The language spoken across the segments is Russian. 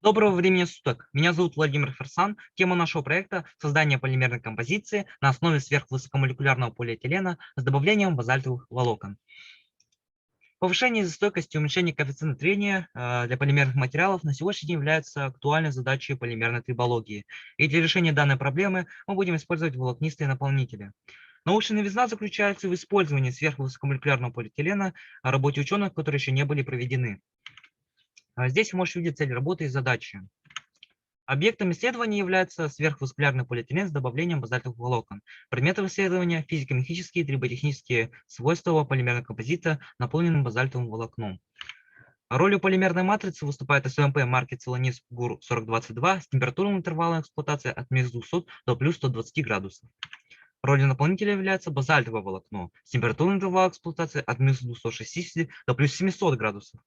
Доброго времени суток. Меня зовут Владимир Ферсан. Тема нашего проекта — создание полимерной композиции на основе сверхвысокомолекулярного полиэтилена с добавлением базальтовых волокон. Повышение стойкости и уменьшение коэффициента трения для полимерных материалов на сегодняшний день являются актуальной задачей полимерной трибологии. И для решения данной проблемы мы будем использовать волокнистые наполнители. Научная новизна заключается в использовании сверхвысокомолекулярного полиэтилена, о работе ученых, которые еще не были проведены. Здесь вы можете увидеть цель работы и задачи. Объектом исследования является сверхваскулярный полиэтилен с добавлением базальтовых волокон. Предметом исследования — физико-механические и триботехнические свойства полимерного композита, наполненным базальтовым волокном. Ролью полимерной матрицы выступает СМП марки Целанис ГУР 4022 с температурным интервалом эксплуатации от минус 200 до плюс 120 градусов. Ролью наполнителя является базальтовое волокно с температурным интервалом эксплуатации от минус 260 до плюс 700 градусов.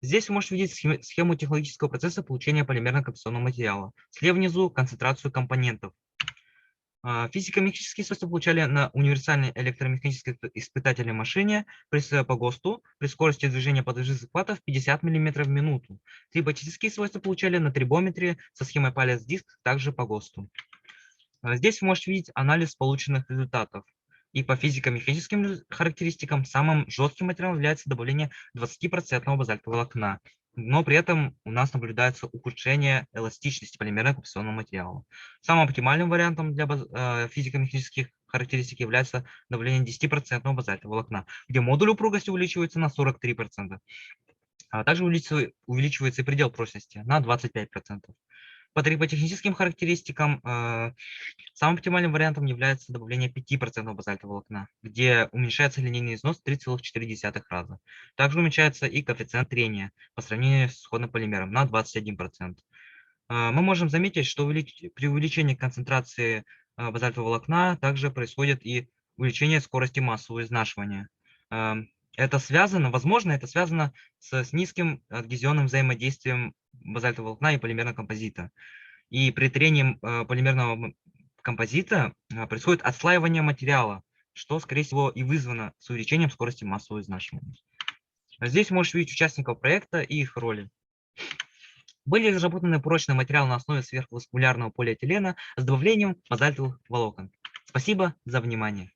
Здесь вы можете видеть схему технологического процесса получения полимерно-композиционного материала. Слева внизу концентрацию компонентов. Физико-механические свойства получали на универсальной электромеханической испытательной машине по ГОСТу при скорости движения подвижных захватов 50 мм в минуту. Триботехнические свойства получали на трибометре со схемой палец-диск также по ГОСТу. Здесь вы можете видеть анализ полученных результатов. И по физико-механическим характеристикам самым жестким материалом является добавление 20% базальтового волокна. Но при этом у нас наблюдается ухудшение эластичности полимерного композиционного материала. Самым оптимальным вариантом для физико-механических характеристик является добавление 10% базальтового волокна, где модуль упругости увеличивается на 43%. А также увеличивается и предел прочности на 25%. По триботехническим характеристикам самым оптимальным вариантом является добавление 5% базальтового волокна, где уменьшается линейный износ в 3,4 раза. Также уменьшается и коэффициент трения по сравнению с исходным полимером на 21%. Мы можем заметить, что при увеличении концентрации базальтового волокна также происходит и увеличение скорости массового изнашивания. Это связано, возможно, это связано с низким адгезионным взаимодействием базальтового волокна и полимерного композита. И при трении полимерного композита происходит отслаивание материала, что, скорее всего, и вызвано с увеличением скорости массового изнашивания. Здесь можешь видеть участников проекта и их роли. Были разработаны прочные материалы на основе сверхваскулярного полиэтилена с добавлением базальтовых волокон. Спасибо за внимание.